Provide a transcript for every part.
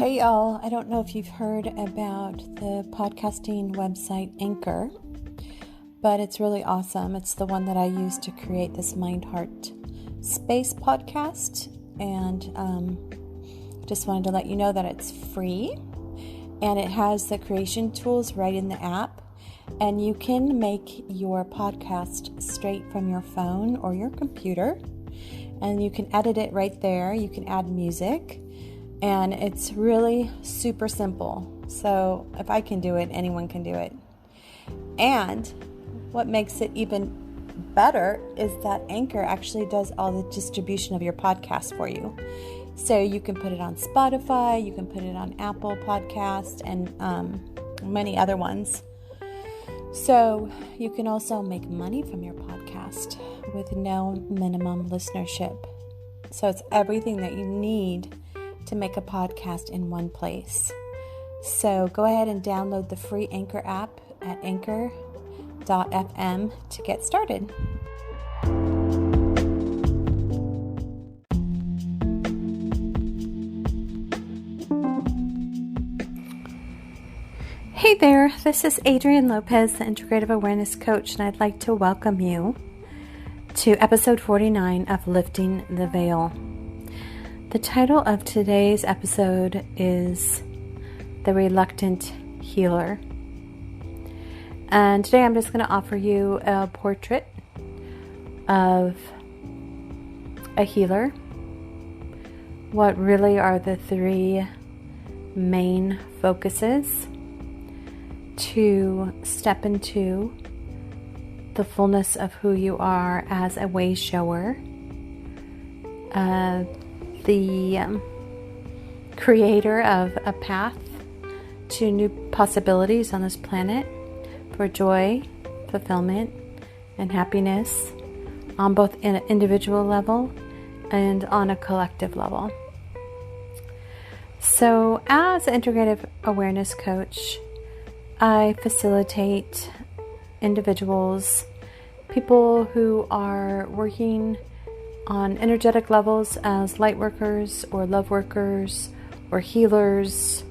Hey y'all, I don't know if you've heard about the podcasting website Anchor, but it's really awesome. It's the one that I use to create this Mind Heart Space podcast, and just wanted to let you know that it's free and it has the creation tools right in the app, and you can make your podcast straight from your phone or your computer, and you can edit it right there. You can add music. And it's really super simple. So if I can do it, anyone can do it. And what makes it even better is that Anchor actually does all the distribution of your podcast for you. So you can put it on Spotify, you can put it on Apple Podcast, and many other ones. So you can also make money from your podcast with no minimum listenership. So it's everything that you need to make a podcast in one place. So go ahead and download the free Anchor app at anchor.fm to get started. Hey there, this is Adrienne Lopez, the Integrative Awareness Coach, and I'd like to welcome you to episode 49 of Lifting the Veil. The title of today's episode is The Reluctant Healer. And today I'm just going to offer you a portrait of a healer. What really are the three main focuses to step into the fullness of who you are as a way shower, the creator of a path to new possibilities on this planet for joy, fulfillment, and happiness on both an individual level and on a collective level. So as an integrative awareness coach, I facilitate individuals, people who are working on energetic levels as light workers or love workers or healers.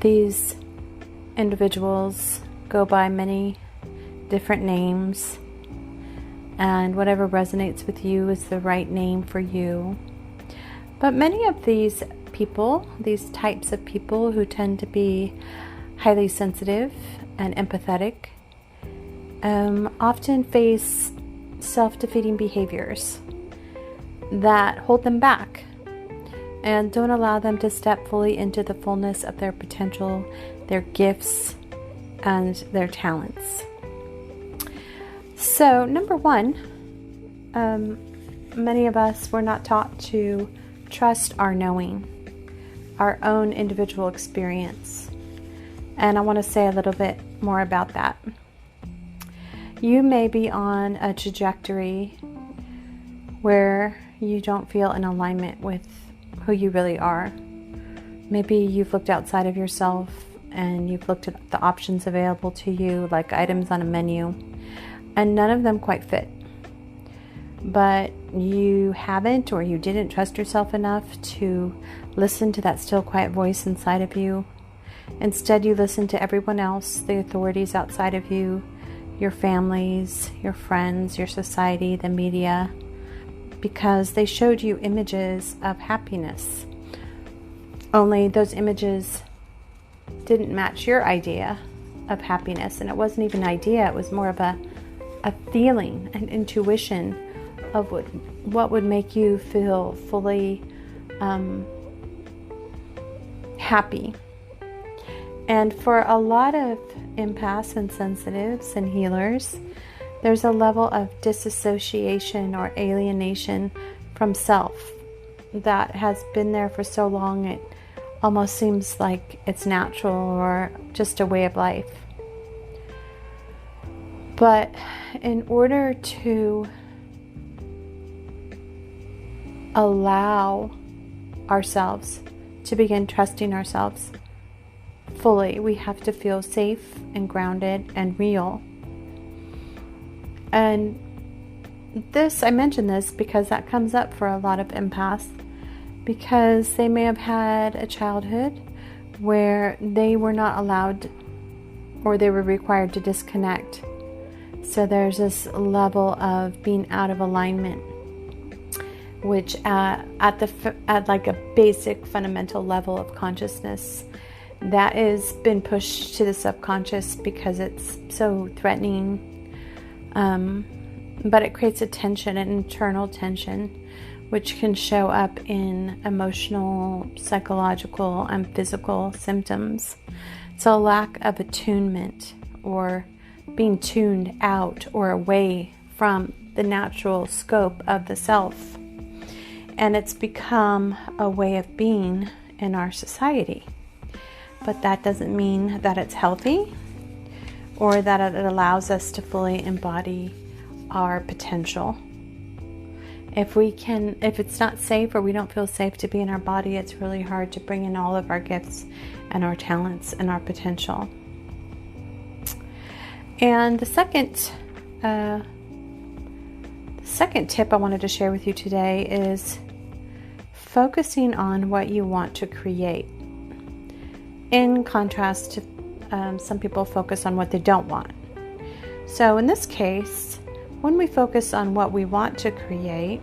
These individuals go by many different names, and whatever resonates with you is the right name for you. But many of these people, these types of people who tend to be highly sensitive and empathetic, often face self-defeating behaviors that hold them back and don't allow them to step fully into the fullness of their potential, their gifts, and their talents. So, number one, many of us were not taught to trust our knowing, our own individual experience. And I want to say a little bit more about that. You may be on a trajectory where you don't feel in alignment with who you really are. Maybe you've looked outside of yourself and you've looked at the options available to you, like items on a menu, and none of them quite fit. But you haven't, or you didn't trust yourself enough to listen to that still quiet voice inside of you. Instead, you listen to everyone else, the authorities outside of you, your families, your friends, your society, the media, because they showed you images of happiness. Only those images didn't match your idea of happiness, and it wasn't even an idea, it was more of a feeling, an intuition of what would make you feel fully happy. And for a lot of empaths and sensitives and healers, there's a level of disassociation or alienation from self that has been there for so long it almost seems like it's natural or just a way of life. But in order to allow ourselves to begin trusting ourselves fully, we have to feel safe and grounded and real. And this, I mention this because that comes up for a lot of empaths, because they may have had a childhood where they were not allowed or they were required to disconnect. So there's this level of being out of alignment, which at like a basic fundamental level of consciousness, that has been pushed to the subconscious because it's so threatening. But it creates a tension, an internal tension, which can show up in emotional, psychological, and physical symptoms. It's a lack of attunement or being tuned out or away from the natural scope of the self. And it's become a way of being in our society. But that doesn't mean that it's healthy or that it allows us to fully embody our potential. If it's not safe or we don't feel safe to be in our body, it's really hard to bring in all of our gifts and our talents and our potential. And the second tip I wanted to share with you today is focusing on what you want to create. In contrast to some people focus on what they don't want. So in this case, when we focus on what we want to create,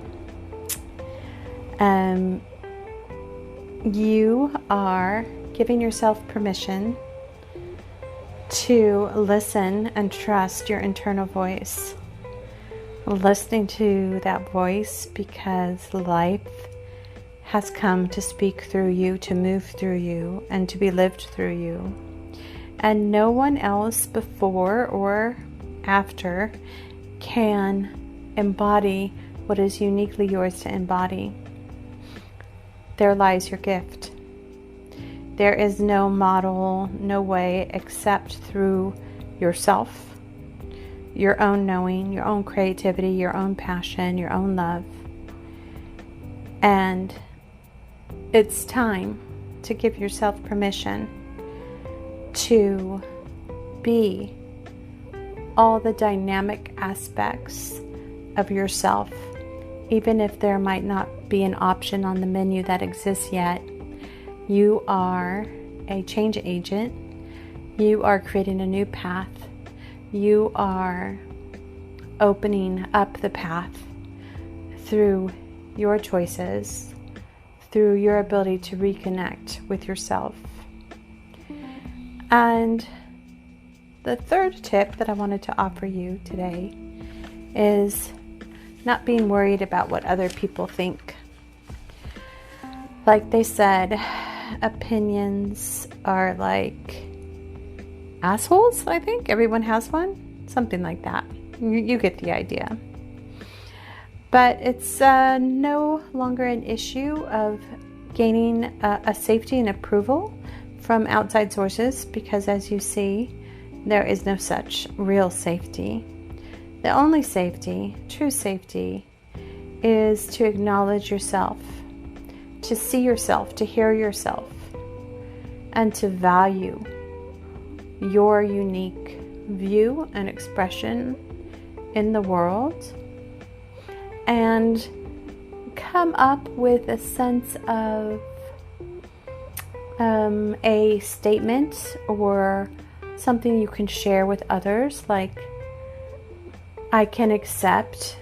you are giving yourself permission to listen and trust your internal voice. Listening to that voice because life has come to speak through you, to move through you, and to be lived through you. And no one else before or after can embody what is uniquely yours to embody. There lies your gift. There is no model, no way except through yourself, your own knowing, your own creativity, your own passion, your own love. And it's time to give yourself permission to be all the dynamic aspects of yourself, even if there might not be an option on the menu that exists yet. You are a change agent. You are creating a new path. You are opening up the path through your choices, through your ability to reconnect with yourself. And the third tip that I wanted to offer you today is not being worried about what other people think. Like they said, opinions are like assholes, I think. Everyone has one. Something like that. You get the idea. But it's no longer an issue of gaining a safety and approval from outside sources, because as you see, there is no such real safety. The only safety, true safety, is to acknowledge yourself, to see yourself, to hear yourself, and to value your unique view and expression in the world, and come up with a sense of a statement or something you can share with others, like, I can accept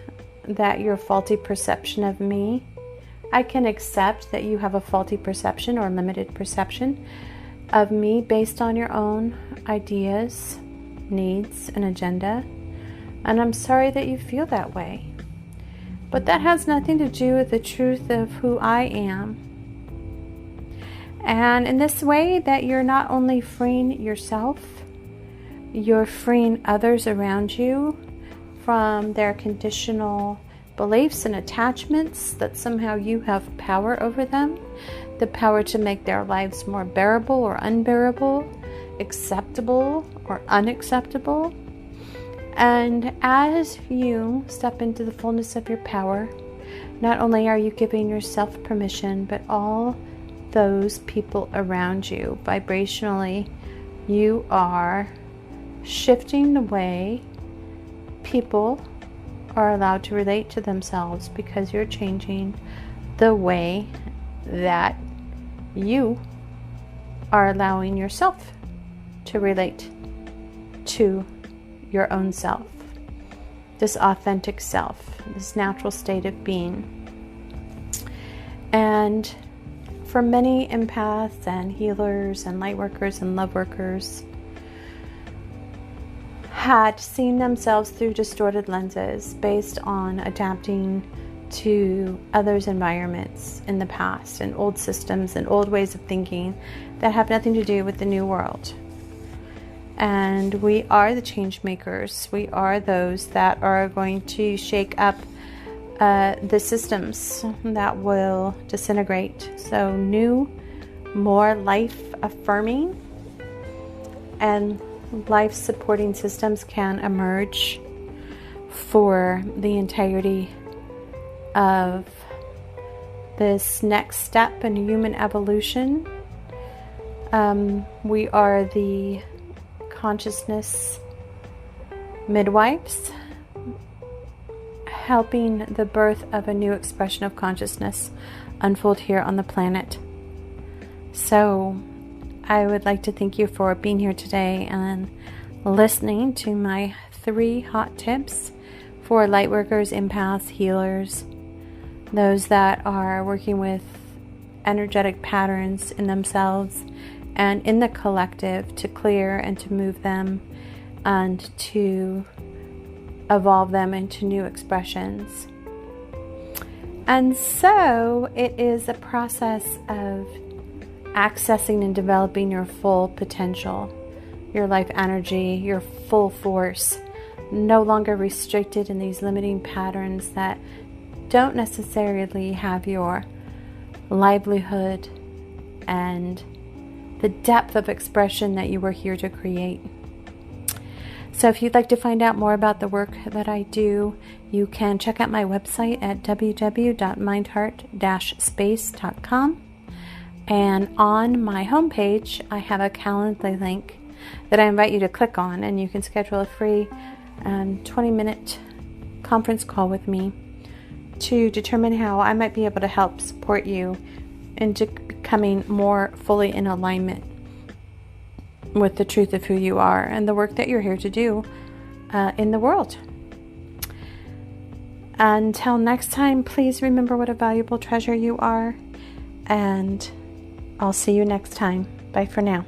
that your faulty perception of me, I can accept that you have a faulty perception or limited perception of me based on your own ideas, needs, and agenda, and I'm sorry that you feel that way. But that has nothing to do with the truth of who I am. And in this way, that you're not only freeing yourself, you're freeing others around you from their conditional beliefs and attachments that somehow you have power over them, the power to make their lives more bearable or unbearable, acceptable or unacceptable. And as you step into the fullness of your power, not only are you giving yourself permission, but all those people around you, vibrationally, you are shifting the way people are allowed to relate to themselves, because you're changing the way that you are allowing yourself to relate to your own self, this authentic self, this natural state of being. And for many empaths and healers and light workers and love workers had seen themselves through distorted lenses based on adapting to others' environments in the past and old systems and old ways of thinking that have nothing to do with the new world. And we are the change makers. We are those that are going to shake up the systems that will disintegrate. So new, more life-affirming and life-supporting systems can emerge for the entirety of this next step in human evolution. We are the consciousness midwives, helping the birth of a new expression of consciousness unfold here on the planet. So I would like to thank you for being here today and listening to my 3 hot tips for light workers, empaths, healers, those that are working with energetic patterns in themselves and in the collective to clear and to move them and to evolve them into new expressions. And so it is a process of accessing and developing your full potential, your life energy, your full force, no longer restricted in these limiting patterns that don't necessarily have your livelihood and the depth of expression that you were here to create. So if you'd like to find out more about the work that I do, you can check out my website at www.mindheart-space.com. And on my homepage, I have a Calendly link that I invite you to click on, and you can schedule a free 20-minute conference call with me to determine how I might be able to help support you into becoming more fully in alignment with the truth of who you are and the work that you're here to do in the world. Until next time, please remember what a valuable treasure you are, and I'll see you next time. Bye for now.